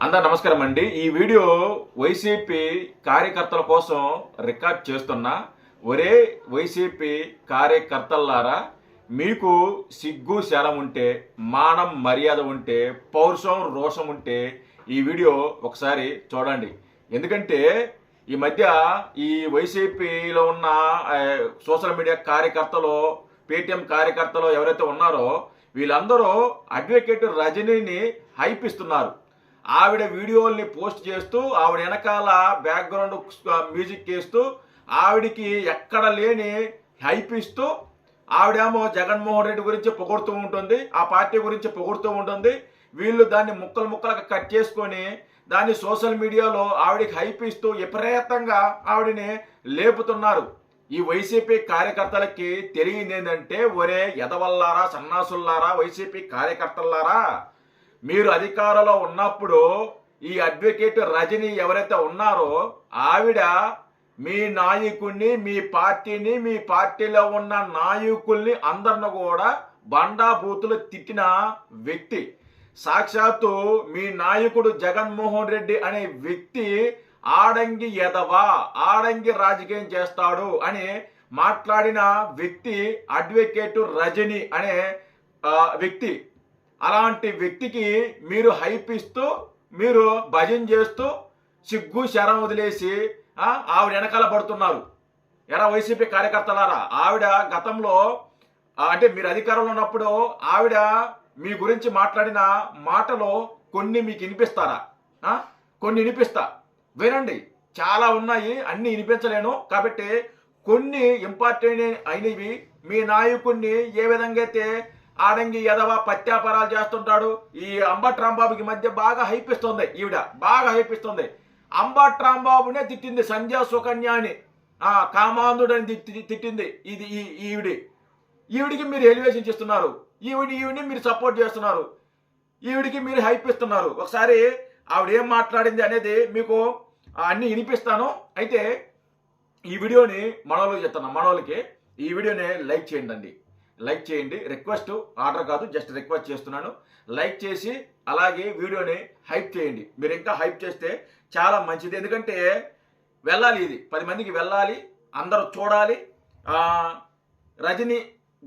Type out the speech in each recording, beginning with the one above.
అందరూ నమస్కారం అండి. ఈ వీడియో వైసీపీ కార్యకర్తల కోసం రికార్డ్ చేస్తున్నా. ఒరే వైసీపీ కార్యకర్తలారా, మీకు సిగ్గు శరం ఉంటే, మానం మర్యాద ఉంటే, పౌరుషం రోషం ఉంటే ఈ వీడియో ఒకసారి చూడండి. ఎందుకంటే ఈ మధ్య ఈ వైసీపీలో ఉన్న సోషల్ మీడియా కార్యకర్తలు, పేటీఎం కార్యకర్తలు ఎవరైతే ఉన్నారో వీళ్ళందరూ అడ్వకేట్ రజనీని హైప్ ఇస్తున్నారు. ఆవిడ వీడియోల్ని పోస్ట్ చేస్తూ, ఆవిడ వెనకాల బ్యాక్గ్రౌండ్ మ్యూజిక్ చేస్తూ, ఆవిడికి ఎక్కడ లేని హైప్ ఇస్తూ, ఆవిడేమో జగన్మోహన్ రెడ్డి గురించి పొగుడుతూ ఉంటుంది, ఆ పార్టీ గురించి పొగుడుతూ ఉంటుంది. వీళ్ళు దాన్ని ముక్కలు ముక్కలుగా కట్ చేసుకొని దాన్ని సోషల్ మీడియాలో ఆవిడికి హైప్ ఇస్తూ విపరీతంగా ఆవిడని లేపుతున్నారు. ఈ వైసీపీ కార్యకర్తలకి తెలియదు ఏంటంటే, ఒరే ఎదవల్లారా, సన్నాసుల్లారా, వైసీపీ కార్యకర్తలారా, మీరు అధికారంలో ఉన్నప్పుడు ఈ అడ్వకేట్ రజనీ ఎవరైతే ఉన్నారో ఆవిడ మీ నాయకుడిని, మీ పార్టీని, మీ పార్టీలో ఉన్న నాయకుల్ని అందరిని కూడా బండా బూతులు తిట్టిన వ్యక్తి. సాక్షాత్తు మీ నాయకుడు జగన్మోహన్ రెడ్డి అనే వ్యక్తి ఆడంగి ఎదవా, ఆడంగి రాజకీయం చేస్తాడు అని మాట్లాడిన వ్యక్తి అడ్వకేట్ రజనీ అనే వ్యక్తి. అలాంటి వ్యక్తికి మీరు హైప్ ఇస్తూ, మీరు భజన చేస్తూ, సిగ్గు శరం వదిలేసి ఆవిడ వెనకాల పడుతున్నారు. ఎరా వైసీపీ కార్యకర్తలారా, ఆవిడ గతంలో అంటే మీరు అధికారంలో ఉన్నప్పుడు ఆవిడ మీ గురించి మాట్లాడిన మాటలు కొన్ని మీకు వినిపిస్తారా? కొన్ని వినిపిస్తా, వినండి. చాలా ఉన్నాయి, అన్ని వినిపించలేను కాబట్టి కొన్ని ఇంపార్టెంట్ అయినవి. మీ నాయకుడిని ఏ విధంగా అయితే ఆడంగి ఎదవ పత్యాపరాలు చేస్తుంటాడు, ఈ అంబటి రాంబాబుకి మధ్య బాగా హైపిస్తుంది. ఈవిడ బాగా హైపిస్తుంది. అంబటి రాంబాబునే తిట్టింది సంధ్యా సుకన్యాని, కామాంధుడని తిట్టింది ఇది ఈవిడికి మీరు ఎలివేషన్ చేస్తున్నారు. ఈవిడిని మీరు సపోర్ట్ చేస్తున్నారు. ఈవిడికి మీరు హైప్ ఇస్తున్నారు. ఒకసారి ఆవిడ ఏం మాట్లాడింది అనేది మీకు అన్ని వినిపిస్తాను. అయితే ఈ వీడియోని మనోళ్ళకి చెప్తున్నా, మనోళ్ళకి ఈ వీడియోని లైక్ చేయండి. లైక్ చేయండి, రిక్వెస్ట్, ఆర్డర్ కాదు, జస్ట్ రిక్వెస్ట్ చేస్తున్నాను. లైక్ చేసి అలాగే వీడియోని హైప్ చేయండి. మీరు ఇంకా హైప్ చేస్తే చాలా మంచిది. ఎందుకంటే వెళ్ళాలి, ఇది 10 మందికి వెళ్ళాలి, అందరూ చూడాలి. రజనీ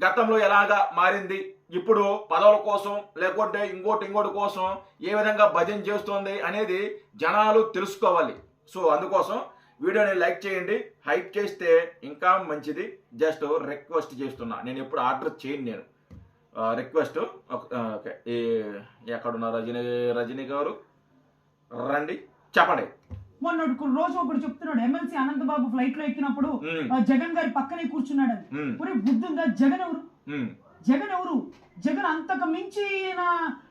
గతంలో ఎలాగా మారింది, ఇప్పుడు పదవుల కోసం లేకుంటే ఇంకోటి కోసం ఏ విధంగా భజన చేస్తోంది అనేది జనాలు తెలుసుకోవాలి. సో అందుకోసం వీడియోని లైక్ చేయండి, హైప్ చేస్తే ఇంకా మంచిది. జస్ట్ రిక్వెస్ట్ చేస్తున్నా, నేను ఎప్పుడు ఆర్డర్ చేయను, నేను రిక్వెస్ట్. ఓకే, ఎక్కడున్నా రజనీ గారు, రండి, చెప్పండి. మొన్న రోజు ఒకటి చెప్తున్నాడు, ఎమ్మెల్సీ అనంతబాబు ఫ్లైట్ లో ఎక్కినప్పుడు జగన్ గారి పక్కనే కూర్చున్నాడు. బుద్ధుందా? జగన్ ఎవరు? జగన్ అంతకు మించిన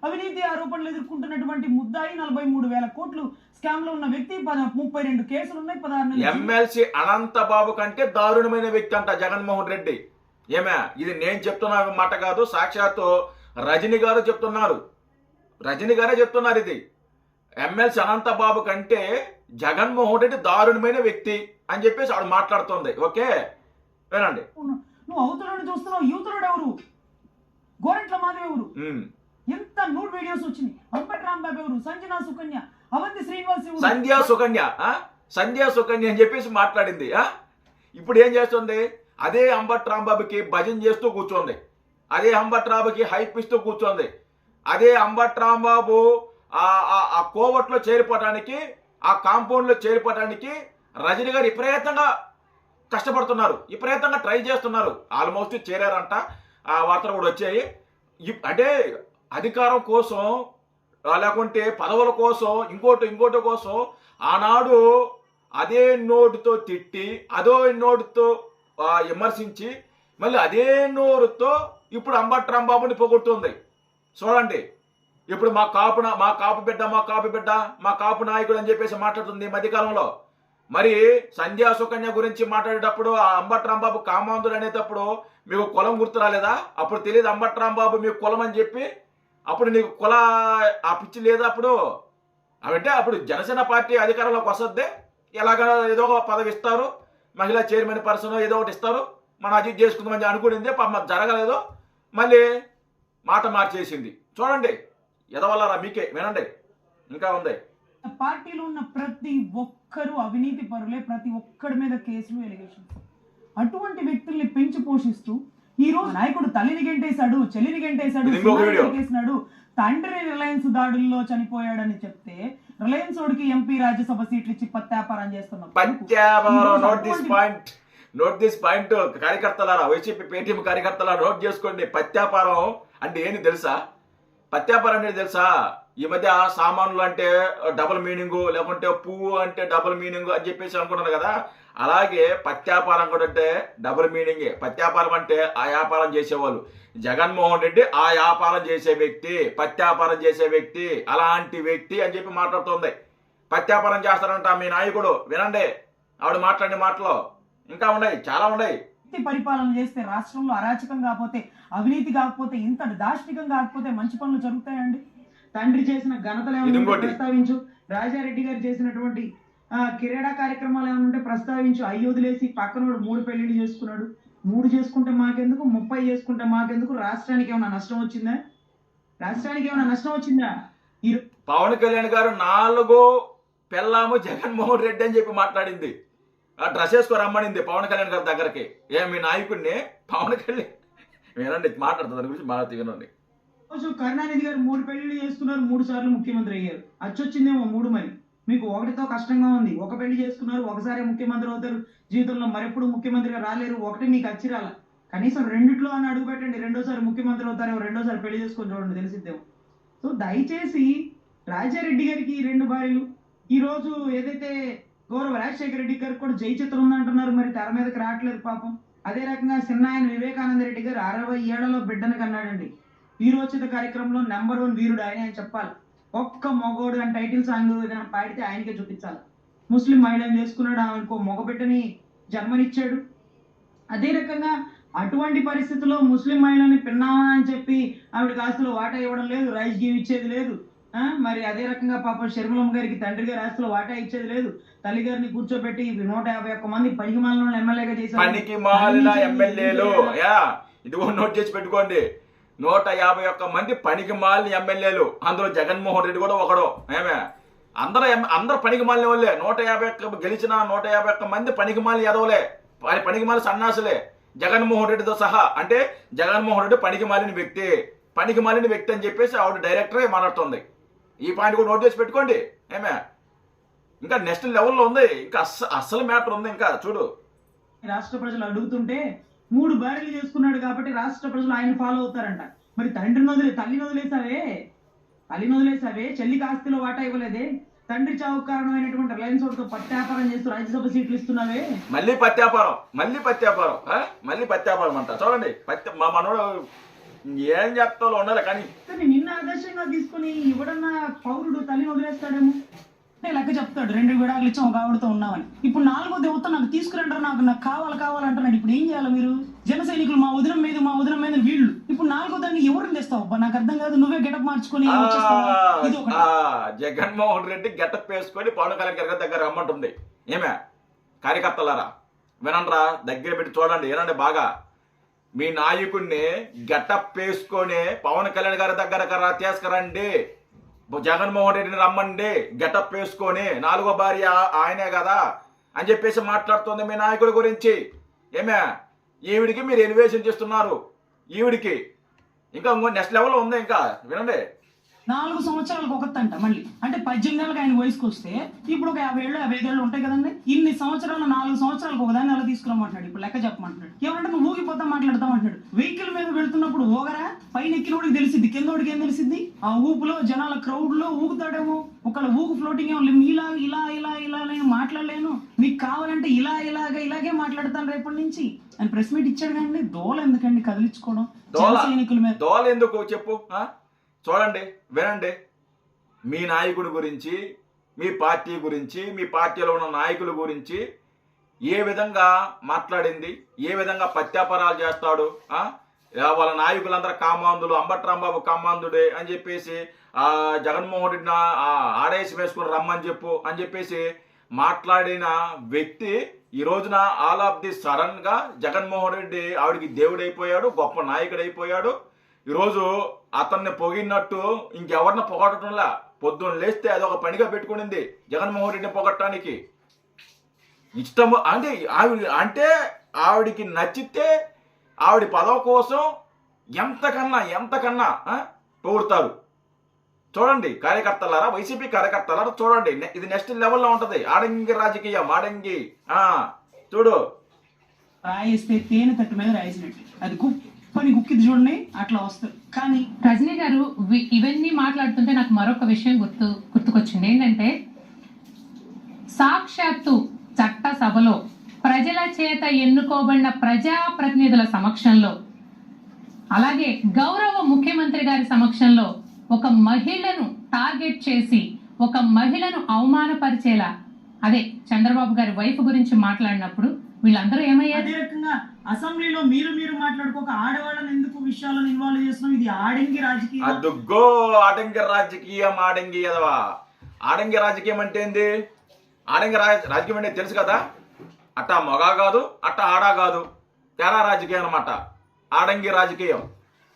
అవినీతి ఆరోపణలు ఎదుర్కొంటున్నటువంటి ముద్దాయి, 43,000 కోట్లు స్కామ్ లో ఉన్న వ్యక్తి, 32 కేసులు ఉన్నాయి, 16 ఎమ్మెల్సీ అనంతబాబు కంటే దారుణమైన వ్యక్తి అంట జగన్మోహన్ రెడ్డి. ఇది నేను చెప్తున్నా మాట కాదు, సాక్షాత్తు రజనీ గారు చెప్తున్నారు. రజనీ గారే చెప్తున్నారు ఇది. ఎమ్మెల్సీ అనంతబాబు కంటే జగన్మోహన్ రెడ్డి దారుణమైన వ్యక్తి అని చెప్పేసి ఆవిడ మాట్లాడుతుంది. ఓకే, వినండి. నువ్వు అవతలని చూస్తున్నావు, యువతరుడు ఎవరు? గోరెంట్ల మాధవ్ ఎవరు? ఎంత నూడ్ వీడియోస్ వచ్చినాయి. అంబటి రాంబాబు ఎవరు? సంధ్యా సుకన్య, అవంతి శ్రీనివాస్ ఎవరు? సంధ్యా సుకన్య అని చెప్పేసి మాట్లాడింది. ఇప్పుడు ఏం చేస్తుంది? అదే అంబటి రాంబాబుకి భజన చేస్తూ కూర్చోంది, అదే అంబటి రాంబాబుకి హైప్ ఇస్తూ కూర్చోంది. అదే అంబటి రాంబాబు ఆ కోవట్లో చేరిపోవడానికి, ఆ కాంపౌండ్లో చేరిపోవడానికి రజనీ గారు విపరీతంగా కష్టపడుతున్నారు, విపరీతంగా ట్రై చేస్తున్నారు. ఆల్మోస్ట్ చేరారంట, ఆ వార్తలు కూడా వచ్చాయి. అంటే అధికారం కోసం లేకుంటే పదవుల కోసం ఇంకోటి కోసం ఆనాడు అదే నోటుతో తిట్టి, అదో నోటుతో విమర్శించి, మళ్ళీ అదే నోరుతో ఇప్పుడు అంబటి రాంబాబుని పొగుడుతుంది. చూడండి, ఇప్పుడు మా కాపు బిడ్డ, మా కాపు నాయకుడు అని చెప్పేసి మాట్లాడుతుంది ఈ మధ్యకాలంలో. మరి సంధ్యా సుకన్య గురించి మాట్లాడేటప్పుడు ఆ అంబటి రాంబాబు కామాంధుడు అనేటప్పుడు మీకు కులం గుర్తు రాలేదా? అప్పుడు తెలియదు అంబటి రాంబాబు మీకు కులం అని చెప్పి. అప్పుడు నీకు ఆ పిచ్చి లేదా? అప్పుడు అంటే అప్పుడు జనసేన పార్టీ అధికారంలోకి వస్తుంది, ఎలాగ ఏదో ఒక పదవి ఇస్తారు, మహిళా చైర్మన్ పర్సన్ ఏదో ఒకటి ఇస్తారు, మనం అజిట్ చేసుకుందామని అనుకునింది, జరగలేదు, మళ్ళీ మాట మార్చేసింది. చూడండి, ఎదవల్లారా, మీకే వినండి, ఇంకా ఉంది. పార్టీలో ఉన్న ప్రతి ఒక్కరు అవినీతి పరులే, ప్రతి ఒక్కడి మీద కేసులు, ఎలిగేషన్స్. అటువంటి వ్యక్తుల్ని పెంచి పోషిస్తూ ఈ రోజు నాయకుడు తల్లిని గెంటేశాడు, చెల్లిని గెంటేశాడు, గెంటేసినాడు, తండ్రి రిలయన్స్ దాడుల్లో చనిపోయాడని చెప్తే రిలయన్స్ వాడికి ఎంపీ రాజ్యసభ సీట్లు ఇచ్చి పత్యాపారం చేస్తున్నాం. నోట్ దిస్ పాయింట్ కార్యకర్తలారా, వైసీపీ పేటీఎం కార్యకర్తలారా నోట్ చేసుకోండి. పత్యాపారం అంటే ఏంటి తెలుసా? పత్యాపారం అంటే తెలుసా? ఈ మధ్య సామాన్లు అంటే డబుల్ మీనింగ్, లేకుంటే పువ్వు అంటే డబుల్ మీనింగ్ అని చెప్పేసి అనుకున్నాను కదా. అలాగే పత్యాపారం కూడా అంటే డబుల్ మీనింగే. పత్యాపారం అంటే ఆ వ్యాపారం చేసేవాళ్ళు. జగన్మోహన్ రెడ్డి ఆ వ్యాపారం చేసే వ్యక్తి, పత్యాపారం చేసే వ్యక్తి, అలాంటి వ్యక్తి అని చెప్పి మాట్లాడుతుంది. పత్యాపారం చేస్తారంట మీ నాయకుడు. వినండి ఆవిడ మాట్లాడిన మాటలు. ఇంకా ఉన్నాయి, చాలా ఉన్నాయి. పరిపాలన చేస్తే రాష్ట్రంలో అరాచకం కాకపోతే, అవినీతి కాకపోతే, ఇంత దాష్టికం కాకపోతే మంచి పనులు జరుగుతాయండి? తండ్రి చేసిన ఘనతలు ఏమైనా ప్రస్తావించు, రాజారెడ్డి గారు చేసినటువంటి క్రీడా కార్యక్రమాలు ఏమైనా ఉంటే ప్రస్తావించు. అయ్యి వదిలేసి పక్కనోడు 3 పెళ్లిళ్ళు చేసుకున్నాడు. 3 చేసుకుంటే మాకెందుకు, 30 చేసుకుంటే మాకెందుకు? రాష్ట్రానికి ఏమైనా నష్టం వచ్చిందా? రాష్ట్రానికి ఏమైనా నష్టం వచ్చిందా? పవన్ కళ్యాణ్ గారు 4 పెళ్ళాము జగన్మోహన్ రెడ్డి అని చెప్పి మాట్లాడింది. ఆ డ్రెస్ వేసుకొని రమ్మనింది పవన్ కళ్యాణ్ గారి దగ్గరికి. మీ నాయకుడిని పవన్ కళ్యాణ్ వినండి మాట్లాడుతుంది, దాని గురించి మాట్లాడుతూ వినండి. రోజు కరుణానిధి గారు 3 పెళ్లిళ్ళు చేసుకున్నారు, 3 సార్లు ముఖ్యమంత్రి అయ్యారు. అచ్చొచ్చిందేమో 3. మరి మీకు ఒకటితో కష్టంగా ఉంది. ఒక పెళ్లి చేసుకున్నారు, ఒకసారి ముఖ్యమంత్రి అవుతారు, జీవితంలో మరెప్పుడు ముఖ్యమంత్రిగా రాలేరు. ఒకటి మీకు అచ్చిరాల, కనీసం 2ట్లో అని అడుగు పెట్టండి. రెండోసారి ముఖ్యమంత్రి అవుతారేమో, రెండోసారి పెళ్లి చేసుకొని చూడండి, తెలిసిద్దేమో. సో దయచేసి రాజారెడ్డి గారికి 2 భార్యలు. ఈ రోజు ఏదైతే గౌరవ రాజశేఖర రెడ్డి గారికి కూడా జై చిత్రం ఉందంటున్నారు, మరి తెర మీదకి రావట్లేదు పాపం. అదే రకంగా చిన్నాయన వివేకానంద రెడ్డి గారు 67 బిడ్డను కన్నాడండి. వీరోచిత కార్యక్రమంలో నెంబర్ 1 వీరుడు ఆయన అని చెప్పాలి. ఒక్క మగోడు అని టైటిల్ సాంగ్ పాడితే ఆయనకే చూపించాలి. ముస్లిం మహిళను చేసుకున్నాడు, ఆమెకు మగ బిడ్డని జన్మనిచ్చాడు. అదే రకంగా అటువంటి పరిస్థితుల్లో ముస్లిం మహిళని పిన్నామా అని చెప్పి ఆవిడకి ఆస్తులు వాటా ఇవ్వడం లేదు, రైస్ గీవ్ ఇచ్చేది లేదు. మరి అదే రకంగా పాపం షర్మిలమ్మ గారికి తండ్రి గారి ఆస్తులు వాటా ఇచ్చేది లేదు. తల్లి గారిని కూర్చోబెట్టి 151 మంది పనికి మాలిన ఎమ్మెల్యేగా చేశారు. పనికి మాలిన ఎమ్మెల్యేలు ఇదిగో నోట్ చేసి పెట్టుకోండి. 151 మంది పనికి మాలిన ఎమ్మెల్యేలు, అందులో జగన్మోహన్ రెడ్డి కూడా ఒకడు. అందరూ పనికి మాలిన వాళ్ళే. 151 గెలిచిన 151 మంది పనికి మాలిన ఎదవలే, పనికి మాలిన సన్నాసులే, జగన్మోహన్ రెడ్డితో సహా. అంటే జగన్మోహన్ రెడ్డి పనికి మాలిన వ్యక్తి, పనికి మాలిన వ్యక్తి అని చెప్పేసి ఆవిడ డైరెక్టరే మాట్లాడుతుంది. ఈ పాయింట్ కూడా నోట్ చేసి పెట్టుకోండి. ఇంకా నెక్స్ట్ లెవెల్లో ఉంది, ఇంకా అస్సలు మ్యాటర్ ఉంది. ఇంకా చూడు, రాష్ట్ర ప్రజలు అడుగుతుంటే 3 భార్యలు చేసుకున్నాడు కాబట్టి రాష్ట్ర ప్రజలు ఆయన ఫాలో అవుతారంట. మరి తల్లిని వదిలేసావే, చెల్లికి ఆస్తిలో వాటా ఇవ్వలేదే, తండ్రి చావు కారణమైనటువంటి రిలయన్స్ వాటితో పత్యాపారం చేస్తూ రాజ్యసభ సీట్లు ఇస్తున్నావే. మళ్ళీ పత్యాపారం అంట. చూడండి, మా మనోడు ఏం చెప్తాలో ఉండాలి. కానీ నిన్న ఆదర్శంగా తీసుకుని ఇవ్వడన్నా పౌరుడు తల్లిని వదిలేస్తాడేమో లెక్క చెప్తాడు. 2 విడాకులు ఇచ్చి ఒక ఆవిడతో ఉన్నామని. ఇప్పుడు 4వ దేవత నాకు తీసుకురంటారు, నాకు కావాలంటున్నాడు. ఇప్పుడు ఏం చేయాలి మీరు? జన సైనికులు మా ఉదరం మీద వీళ్ళు. ఇప్పుడు 4వ దాన్ని ఎవరిని తెస్తావు? నాకు అర్థం కాదు. నువ్వే గెటప్ మార్చుకొని జగన్మోహన్ రెడ్డి గెటప్ వేసుకొని పవన్ కళ్యాణ్ గారి దగ్గర రమ్మంటుంది. కార్యకర్తలారా వినండ్రా, దగ్గర పెట్టి చూడండి, వినండి బాగా. మీ నాయకుడిని గెటప్ వేసుకొని పవన్ కళ్యాణ్ గారి దగ్గర తీసుకురండి. జగన్మోహన్ రెడ్డిని రమ్మండి గెటప్ వేసుకొని, 4వ భార్య ఆయనే కదా అని చెప్పేసి మాట్లాడుతుంది మీ నాయకుడి గురించి. ఈవిడికి మీరు ఎలివేషన్ చేస్తున్నారు. ఈవిడికి ఇంకా నెక్స్ట్ లెవెల్లో ఉంది. ఇంకా వినండి. 4 సంవత్సరాలకు ఒకతంట మళ్ళీ. అంటే 18 ఏళ్ళకి ఆయన వయసుకు వస్తే ఇప్పుడు ఒక 50 ఏళ్ళు 55 ఏళ్ళు ఉంటాయి కదండి. ఇన్ని సంవత్సరాలు 4 సంవత్సరాలకు ఒకదాన్ని అలా తీసుకురమ్మంటున్నాడు. ఇప్పుడు లెక్క చెప్పమంటున్నాడు. ఏమంటే నువ్వు ఊగిపోతా మాట్లాడతావు అంటున్నాడు. వెహికల్ మీద వెళ్తున్నప్పుడు ఓగరా, పైన ఎక్కినోడికి తెలిసిద్ది, కిందోడికి ఏం తెలిసిద్ది? ఆ ఊపులో జనాల క్రౌడ్ లో ఊగుతాడేమో. ఒకళ్ళ ఊగు ఫ్లోటింగ్ ఏమో. ఇలా మాట్లాడలేను, మీకు కావాలంటే ఇలాగే మాట్లాడతాను రేపటి నుంచి అని ప్రెస్ మీట్ ఇచ్చాడు. కానీ దోల ఎందుకండి కదిలించుకోవడం? సైనికుల మీద దోల ఎందుకు చెప్పు? చూడండి, వినండి. మీ నాయకుడి గురించి, మీ పార్టీ గురించి, మీ పార్టీలో ఉన్న నాయకుల గురించి ఏ విధంగా మాట్లాడింది, ఏ విధంగా పత్యాపరాలు చేస్తాడు. వాళ్ళ నాయకులందరూ కామాంధులు, అంబటి రాంబాబు కామాంధుడే అని చెప్పేసి జగన్మోహన్ రెడ్డిని ఆడేసి వేసుకుని రమ్మని చెప్పు అని చెప్పేసి మాట్లాడిన వ్యక్తి ఈ రోజున ఆల్ ఆఫ్ ది సడన్ గా జగన్మోహన్ రెడ్డి ఆవిడికి దేవుడైపోయాడు, గొప్ప నాయకుడైపోయాడు. ఈరోజు అతన్ని పొగినట్టు ఇంకెవరిని పొగడటంలా. పొద్దున్న లేస్తే అదొక పనిగా పెట్టుకునింది జగన్మోహన్ రెడ్డిని పొగట్టడానికి. ఇష్టము అంటే ఆవిడికి నచ్చితే ఆవిడ పదవి కోసం ఎంతకన్నా పొగుడతారు. చూడండి కార్యకర్తలారా, వైసీపీ కార్యకర్తలారా చూడండి, ఇది నెక్స్ట్ లెవెల్లో ఉంటది. ఆడంగి రాజకీయం, ఆడంగి. చూడు, రాయిస్తే తేనె తట్టు మీద రాయిసినట్టు అది కుప్పని కుక్కిది చూడండి, అట్లా వస్తుంది. కానీ రజనీ గారు ఇవన్నీ మాట్లాడుతుంటే నాకు మరొక విషయం గుర్తుకొచ్చింది. ఏంటంటే సాక్షాత్తు చట్టసభలో ప్రజల చేత ఎన్నుకోబడిన ప్రజాప్రతినిధుల సమక్షంలో, అలాగే గౌరవ ముఖ్యమంత్రి గారి సమక్షంలో ఒక మహిళను టార్గెట్ చేసి ఒక మహిళను అవమానపరిచేలా, అదే చంద్రబాబు గారి వైఫ్ గురించి మాట్లాడినప్పుడు వీళ్ళందరూ ఏమయ్యారు? అదే రకంగా అసెంబ్లీలో మీరు మాట్లాడుకోక ఆడవాళ్ళని ఎందుకు విషయాలను ఇన్వాల్వ్ చేస్తున్నాం? ఇది ఆడంగి రాజకీయం. అదుగో ఆడంగి రాజకీయం, ఆడంగి ఎదవా. ఆడంగి రాజకీయం అంటే ఏంది? ఆడంగి రాజకీయం అంటే తెలుసు కదా, అట్టా మగా కాదు, అట్టా ఆడా కాదు, తెరా రాజకీయం అనమాట ఆడంగి రాజకీయం.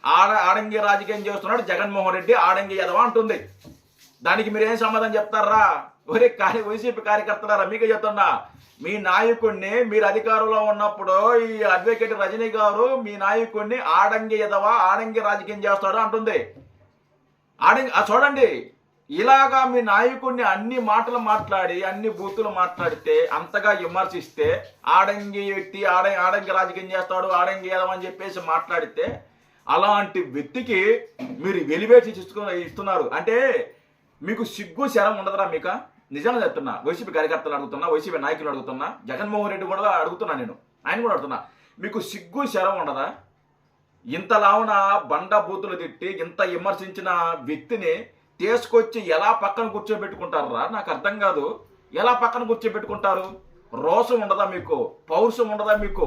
ఆడంగి రాజకీయం చేస్తున్నాడు జగన్మోహన్ రెడ్డి, ఆడంగి ఎదవా అంటుంది. దానికి మీరేం సమాధానం చెప్తారా? ఒరే వైసీపీ కార్యకర్తలారా, మీకే చెప్తున్నా, మీ నాయకుడిని మీరు అధికారంలో ఉన్నప్పుడు ఈ అడ్వకేట్ రజనీ గారు మీ నాయకుడిని ఆడంగి ఎదవా, ఆడంగి రాజకీయం చేస్తాడు అంటుంది. చూడండి, ఇలాగా మీ నాయకుడిని అన్ని మాటలు మాట్లాడి అన్ని బూతులు మాట్లాడితే, అంతగా విమర్శిస్తే, ఆడంగి వ్యక్తి ఆడంగి రాజకీయం చేస్తాడు, ఆడంగి ఎదవా అని చెప్పేసి మాట్లాడితే, అలాంటి వ్యక్తికి మీరు వెలివేసి ఇస్తున్నారు అంటే మీకు సిగ్గు శరం ఉండదురా? మీకు నిజంగా చెప్తున్నా, వైసీపీ కార్యకర్తలు అడుగుతున్నా, వైసీపీ నాయకులు అడుగుతున్నా, జగన్మోహన్ రెడ్డి కూడా అడుగుతున్నా, ఆయన కూడా అడుగుతున్నా, మీకు సిగ్గు శరం ఉండదా? ఇంతలావున బండ బూతులు తిట్టి ఇంత విమర్శించిన వ్యక్తిని తీసుకొచ్చి ఎలా పక్కన కూర్చోబెట్టుకుంటారా? నాకు అర్థం కాదు. ఎలా పక్కన కూర్చోబెట్టుకుంటారు? రోషం ఉండదా మీకు? పౌరుషం ఉండదా మీకు?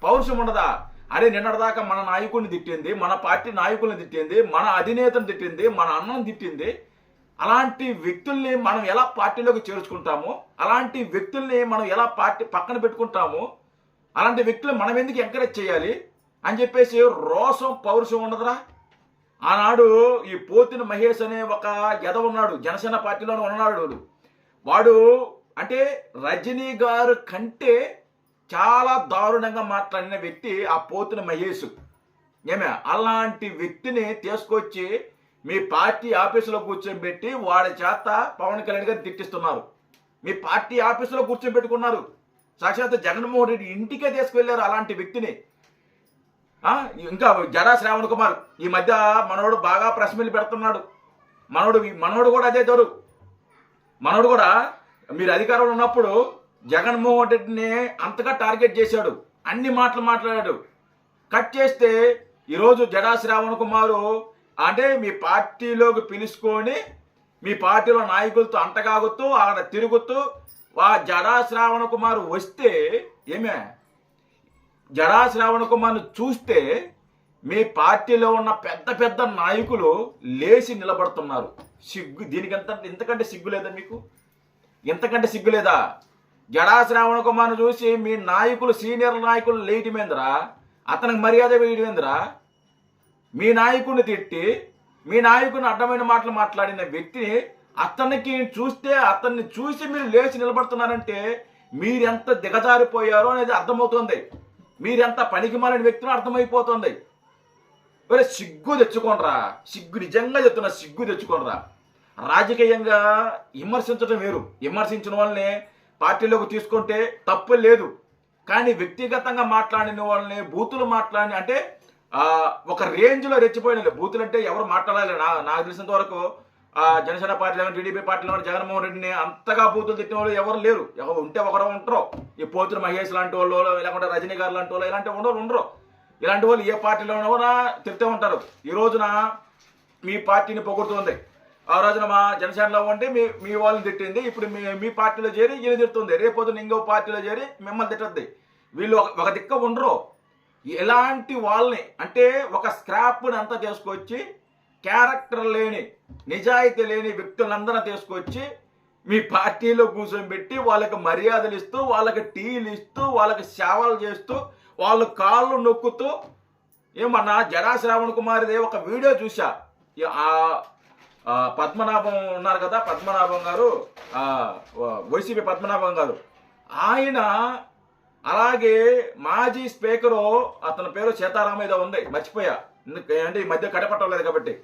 పౌరుషం ఉండదా? అరే నిన్నటిదాకా మన నాయకుడిని తిట్టింది, మన పార్టీ నాయకుల్ని తిట్టింది, మన అధినేతను తిట్టింది, మన అన్నను తిట్టింది. అలాంటి వ్యక్తుల్ని మనం ఎలా పార్టీలోకి చేర్చుకుంటాము? అలాంటి వ్యక్తుల్ని మనం ఎలా పార్టీ పక్కన పెట్టుకుంటాము? అలాంటి వ్యక్తులు మనం ఎందుకు ఎంకరేజ్ చేయాలి అని చెప్పేసి రోషం పౌరుషం ఉండదురా? ఆనాడు ఈ పోతిన మహేష్ అనే ఒక ఎద ఉన్నాడు, జనసేన పార్టీలోనే ఉన్నాడు. వాడు అంటే రజనీ గారు కంటే చాలా దారుణంగా మాట్లాడిన వ్యక్తి ఆ పోతిన మహేష్. అలాంటి వ్యక్తిని తీసుకొచ్చి మీ పార్టీ ఆఫీసులో కూర్చోబెట్టి వాడి చేత పవన్ కళ్యాణ్ గారిని తిట్టిస్తున్నారు. మీ పార్టీ ఆఫీసులో కూర్చోబెట్టుకున్నారు. సాక్షాత్ జగన్మోహన్ రెడ్డి ఇంటికే తీసుకువెళ్ళారు అలాంటి వ్యక్తిని. ఇంకా జడా శ్రావణ్ కుమార్ ఈ మధ్య మనోడు బాగా ప్రెస్ మీట్లు పెడుతున్నాడు. మనోడు కూడా అదే దొరు. మనోడు కూడా మీరు అధికారంలో ఉన్నప్పుడు జగన్మోహన్ రెడ్డిని అంతగా టార్గెట్ చేశాడు, అన్ని మాటలు మాట్లాడాడు. కట్ చేస్తే ఈరోజు జడా శ్రావణ్ కుమారు అంటే మీ పార్టీలోకి పిలుచుకొని మీ పార్టీలో నాయకులతో అంటగాగుతూ అక్కడ తిరుగుతూ జడా శ్రావణ కుమార్ వస్తే జడా శ్రావణ కుమార్ను చూస్తే మీ పార్టీలో ఉన్న పెద్ద పెద్ద నాయకులు లేచి నిలబడుతున్నారు. సిగ్గు ఇంతకంటే సిగ్గు లేదా మీకు? ఇంతకంటే సిగ్గు లేదా? జడా శ్రావణ కుమార్ను చూసి మీ నాయకులు సీనియర్ నాయకులు లేయటమేంద్రా? అతనికి మర్యాద వేయటమేంద్రా? మీ నాయకుడిని తిట్టి మీ నాయకుడిని అడ్డమైన మాటలు మాట్లాడిన వ్యక్తిని అతన్ని చూసి మీరు లేచి నిలబడుతున్నారంటే మీరెంత దిగజారిపోయారో అనేది అర్థమవుతుంది. మీరెంత పనికిమాలిన వ్యక్తిని అర్థమైపోతుంది. మరి సిగ్గు తెచ్చుకోనరా, సిగ్గు నిజంగా చెప్తున్నా, సిగ్గు తెచ్చుకోనరా. రాజకీయంగా విమర్శించడం వేరు, విమర్శించిన వాళ్ళని పార్టీలోకి తీసుకుంటే తప్పు లేదు. కానీ వ్యక్తిగతంగా మాట్లాడిన వాళ్ళని బూతులు మాట్లాడి అంటే ఒక రేంజ్లో రెచ్చిపోయిన బూతులు అంటే ఎవరు మాట్లాడాలి? నాకు తెలిసినంత వరకు జనసేన పార్టీలో కానీ టీడీపీ పార్టీలో కానీ జగన్మోహన్ రెడ్డిని అంతగా బూతులు తిట్టిన వాళ్ళు ఎవరు లేరు. ఎవరు ఉంటే ఒకరు ఉంటారు. ఈ పోతున్న మహేష్ లాంటి వాళ్ళు, లేకుంటే రజనీ గారు లాంటి వాళ్ళు, ఇలాంటి ఉండరు. ఇలాంటి వాళ్ళు ఏ పార్టీలో కూడా తిడుతూ ఉంటారు. ఈ రోజున మీ పార్టీని పొగుడుతుంది, ఆ రోజున మా జనసేనలో ఉంటే మీ వాళ్ళని తిట్టింది, ఇప్పుడు మీ పార్టీలో చేరి ఈయన తిడుతుంది, రేపొద్దున ఇంకో పార్టీలో చేరి మిమ్మల్ని తిట్టద్ది. వీళ్ళు ఒక దిక్క ఉండరు. ఎలాంటి వాళ్ళని అంటే ఒక స్క్రాప్ని అంతా తీసుకొచ్చి క్యారెక్టర్ లేని నిజాయితీ లేని వ్యక్తులందరూ తీసుకొచ్చి మీ పార్టీలో కూర్చోబెట్టి వాళ్ళకి మర్యాదలు ఇస్తూ, వాళ్ళకి టీలు ఇస్తూ, వాళ్ళకి సేవలు చేస్తూ, వాళ్ళ కాళ్ళు నొక్కుతూ ఏమన్నా జడా శ్రావణ్ కుమార్దే ఒక వీడియో చూసా. పద్మనాభం ఉన్నారు కదా, పద్మనాభం గారు, వైసీపీ పద్మనాభం గారు, ఆయన అలాగే మాజీ స్పీకరు, అతని పేరు సీతారాం ఏదో ఉంది, మర్చిపోయా, అంటే ఈ మధ్య కడపట్టలేదు కాబట్టి,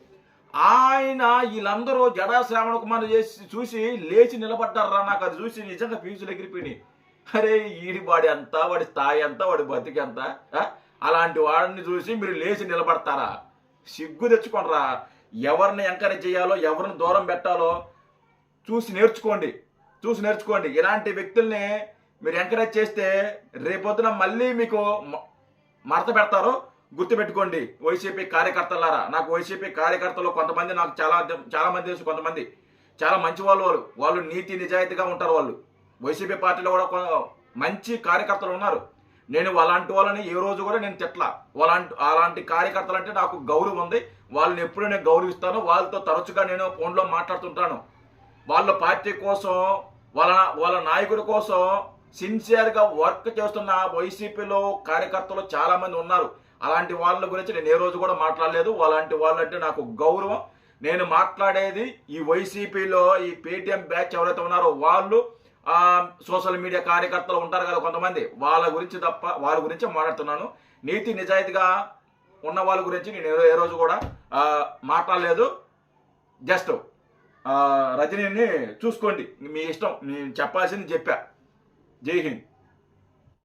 ఆయన వీళ్ళందరూ జడా శ్రావణ కుమార్ చేసి చూసి లేచి నిలబడ్డారా. నాకు అది చూసి నిజంగా ఫీజులు ఎగిరిపోయినాయి. అరే ఈడి వాడి అంతా, వాడి స్థాయి అంతా, వాడి బతికి అంతా, అలాంటి వాడిని చూసి మీరు లేచి నిలబడతారా? సిగ్గు తెచ్చుకోనరా. ఎవరిని ఎంకరేజ్ చేయాలో, ఎవరిని దూరం పెట్టాలో చూసి నేర్చుకోండి. ఇలాంటి వ్యక్తుల్ని మీరు ఎంకరేజ్ చేస్తే రేపొద్దున మళ్ళీ మీకు మడత పెడతారు. గుర్తుపెట్టుకోండి వైసీపీ కార్యకర్తలారా. నాకు వైసీపీ కార్యకర్తలు కొంతమంది నాకు చాలా మంది తెలుసు. కొంతమంది చాలా మంచి వాళ్ళు నీతి నిజాయితీగా ఉంటారు. వాళ్ళు వైసీపీ పార్టీలో కూడా మంచి కార్యకర్తలు ఉన్నారు. నేను అలాంటి వాళ్ళని ఏ రోజు కూడా నేను తిట్లా. అలాంటి కార్యకర్తలు అంటే నాకు గౌరవం ఉంది. వాళ్ళని ఎప్పుడు నేను గౌరవిస్తాను. వాళ్ళతో తరచుగా నేను ఫోన్లో మాట్లాడుతుంటాను. వాళ్ళ పార్టీ కోసం, వాళ్ళ నాయకుడి కోసం సిన్సియర్గా వర్క్ చేస్తున్న వైసీపీలో కార్యకర్తలు చాలా మంది ఉన్నారు. అలాంటి వాళ్ళ గురించి నేను ఏ రోజు కూడా మాట్లాడలేదు. అలాంటి వాళ్ళంటే నాకు గౌరవం. నేను మాట్లాడేది ఈ వైసీపీలో ఈ పేటీఎం బ్యాచ్ ఎవరైతే ఉన్నారో వాళ్ళు, సోషల్ మీడియా కార్యకర్తలు ఉంటారు కదా కొంతమంది, వాళ్ళ గురించి మాట్లాడుతున్నాను. నీతి నిజాయితీగా ఉన్న వాళ్ళ గురించి నేను ఏ రోజు కూడా మాట్లాడలేదు. జస్ట్ రజనీని చూసుకోండి, మీ ఇష్టం. నేను చెప్పాల్సింది చెప్పా. జై హింద్.